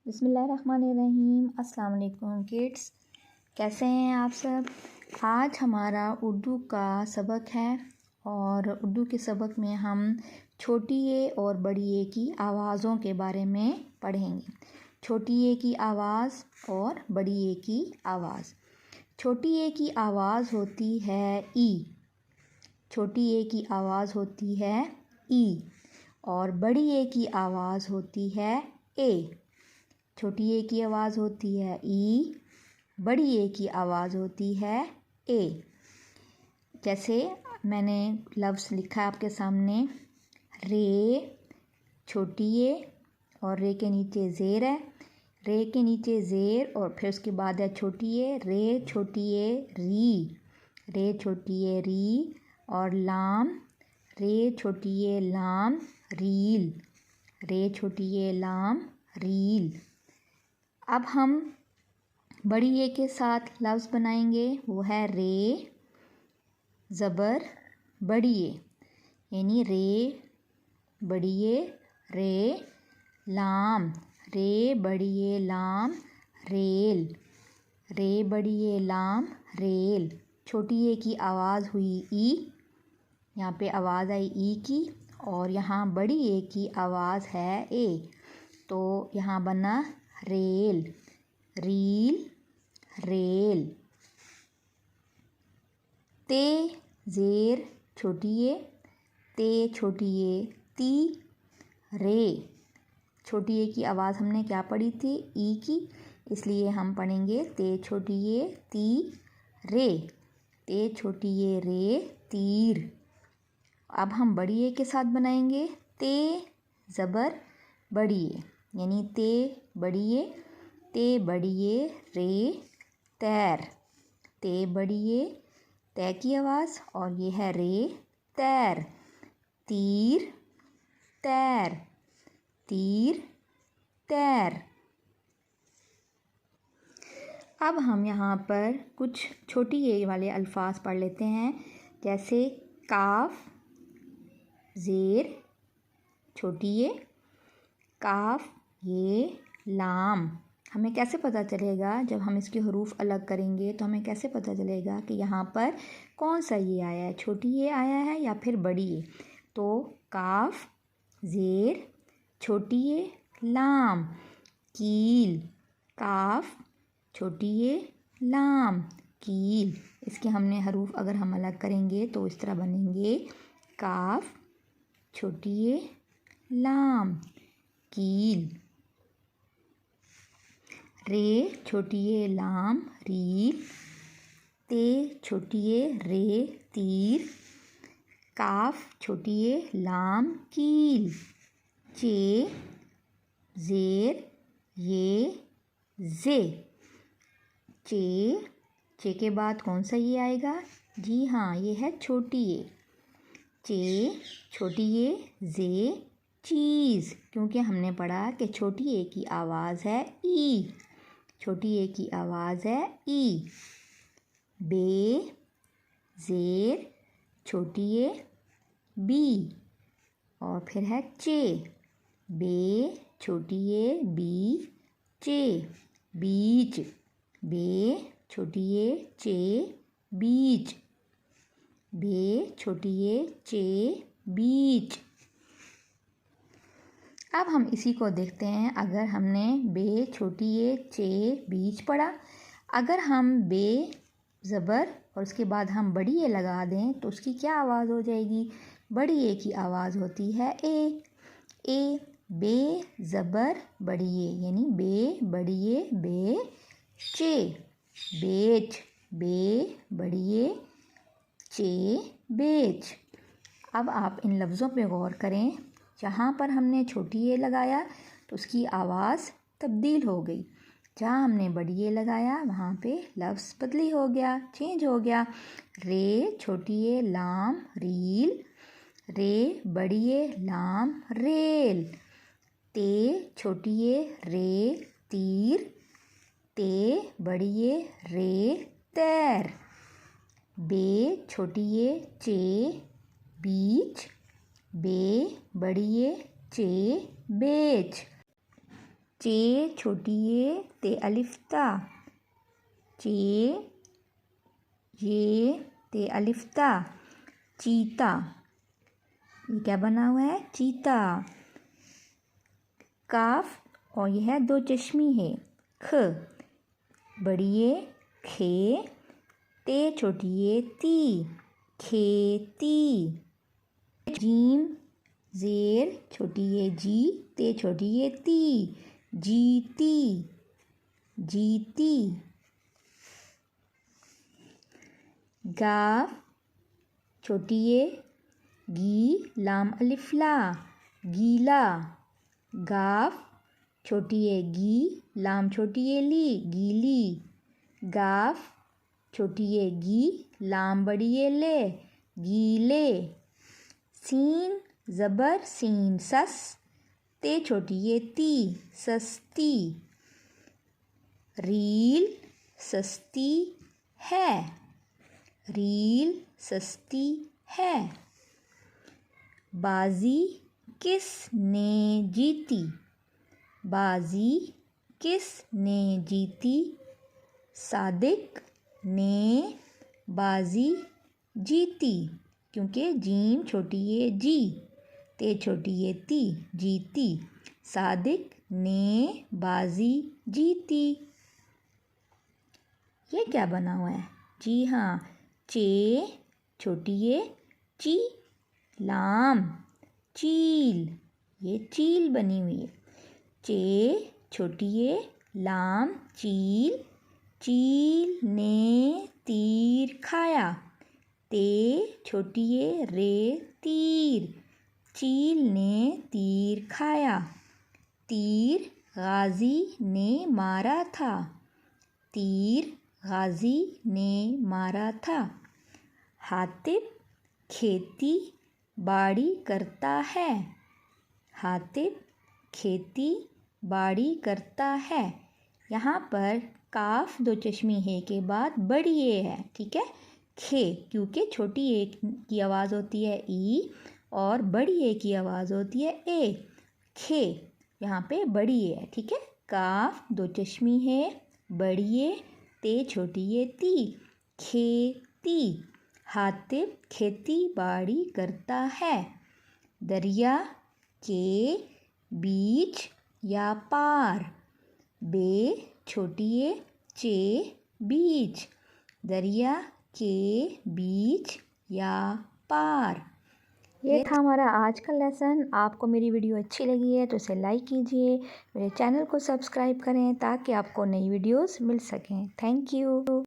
बिस्मिल्लाहिर्रहमानिर्रहीम। अस्सलाम वालेकुम किड्स, कैसे हैं आप सब। आज हमारा उर्दू का सबक है और उर्दू के सबक में हम छोटी ए और बड़ी ए की आवाज़ों के बारे में पढ़ेंगे। छोटी ए की आवाज़ और बड़ी ए की आवाज़। छोटी ए की आवाज़ होती है ई। छोटी ए की आवाज़ होती है ई और बड़ी ए की आवाज़ होती है ए। छोटी ए की आवाज़ होती है ई, बड़ी ए की आवाज़ होती है ए। जैसे मैंने लफ्ज़ लिखा है आपके सामने, रे छोटी ए और रे के नीचे ज़ेर है, रे के नीचे ज़ेर और फिर उसके बाद है छोटी ए, रे छोटी ए री, रे छोटी ए री और लाम, रे छोटी ए लाम रील, रे छोटी ए लाम रील। अब हम बड़ी ए के साथ लफ्ज़ बनाएंगे, वो है रे ज़बर बड़ी ए, यानी रे बड़ी ए रे लाम, रे बड़ी ए लाम रेल, रे बड़ी ए लाम रेल। छोटी ए की आवाज़ हुई ई, यहाँ पे आवाज़ आई ई की और यहाँ बड़ी ए की आवाज़ है ए, तो यहाँ बना रेल, रील रेल। ते ज़ेर छोटी ए, ते छोटी ए ती, रे। छोटी ए की आवाज़ हमने क्या पढ़ी थी, ई की, इसलिए हम पढ़ेंगे ते छोटी ए ती रे, ते छोटी ए रे तीर। अब हम बड़ी ए के साथ बनाएंगे, ते ज़बर बड़ी ए, यानी ते बड़ी ए, ते बड़ी ए रे तैर, ते बड़ी ए तै की आवाज़ और ये है रे तैर, तीर तैर, तीर तैर। अब हम यहाँ पर कुछ छोटी ए वाले अल्फाज पढ़ लेते हैं, जैसे काफ ज़ेर छोटी ए, काफ ये लाम। हमें कैसे पता चलेगा, जब हम इसके हरूफ अलग करेंगे तो हमें कैसे पता चलेगा कि यहाँ पर कौन सा ये आया है, छोटी ये आया है या फिर बड़ी ये। तो काफ ज़ेर छोटी ये लाम कील, काफ छोटी ये लाम कील। इसके हमने हरूफ अगर हम अलग करेंगे तो इस तरह बनेंगे, काफ छोटी ये लाम कील, रे छोटी ए लाम रील, ते छोटी ए रे तीर, काफ छोटी ए लाम कील, चे ज़ेर ये जे, चे के बाद कौन सा ये आएगा, जी हाँ ये है छोटी ए, चे छोटी ए जे चीज़, क्योंकि हमने पढ़ा कि छोटी ए की आवाज़ है ई, छोटी ए की आवाज़ है ई। बे ज़ेर छोटी ए बी और फिर है चे, बे छोटी ए बी चे बीच, बे छोटी ए चे बीच, बे छोटी ए चे बीच। अब हम इसी को देखते हैं, अगर हमने बे छोटी ए चे बीच पढ़ा, अगर हम बे ज़बर और उसके बाद हम बड़ी ए लगा दें तो उसकी क्या आवाज़ हो जाएगी, बड़ी ए की आवाज़ होती है ए। ए बे ज़बर बड़ी ए, यानी बे बड़ी ए बे चे बेच, बे बड़ी ए चे बेच। अब आप इन लफ्ज़ों पे गौर करें, जहाँ पर हमने छोटी ए लगाया तो उसकी आवाज़ तब्दील हो गई, जहाँ हमने बड़ी ए लगाया वहाँ पे लफ्ज़ बदली हो गया, चेंज हो गया। रे छोटी ए लाम रील, रे बड़ी ए लाम रेल, ते छोटी ए रे तीर, ते बड़ी ए रे तैर, बे छोटी ए चे बीच, बे बड़ी ए चे बेच। चे छोटी ये ते अलिफ ता, चे ये ते अलिफ ता, चीता। ये क्या बना हुआ है? चीता। काफ और यह दो चश्मी है, ख बड़ी ये खे, ते छोटी ये ती, खेती। जीम जेर छोटी ये जी, ते छोटी ये ती, जीती, जीती। गाफ छोटी ये गी, लाम अलिफ ला, गीला। गाफ छोटी ये गी, लाम छोटी ये ली, गीली। गाफ छोटी ये गी, लाम बड़ी ये ले, गीले। सीन ज़बर सीन सस, ते छोटी ये ती, सस्ती। रील सस्ती है, रील सस्ती है। बाजी किस ने जीती, बाजी किस ने जीती, सादिक ने बाजी जीती। क्योंकि जीम छोटी ये जी, ते छोटी ये ती, जीती। सादिक ने बाजी जीती। ये क्या बना हुआ है? जी हाँ, चे छोटी ये ची, लाम चील। ये चील बनी हुई है। चे छोटी ये लाम चील, चील ने तीर खाया। ते छोटी ये रे तीर, चील ने तीर खाया। तीर गाजी ने मारा था, तीर गाजी ने मारा था। हातिब खेती बाड़ी करता है, हातिब खेती बाड़ी करता है। यहाँ पर काफ दो चश्मी है के बाद बड़ी ए है, ठीक है। खे क्योंकि छोटी ए की आवाज़ होती है ई और बड़ी ए की आवाज़ होती है ए। खे यहाँ पे बड़ी ए है, ठीक है। काफ दो चश्मी है, बड़ी ए, ते छोटी ए ती, खेती। हातिब खेती बाड़ी करता है। दरिया के बीच या पार, बे छोटी ए चे बीच, दरिया के बीच या पार। ये था हमारा आज का लेसन। आपको मेरी वीडियो अच्छी लगी है तो इसे लाइक कीजिए, मेरे चैनल को सब्सक्राइब करें ताकि आपको नई वीडियोस मिल सकें। Thank you.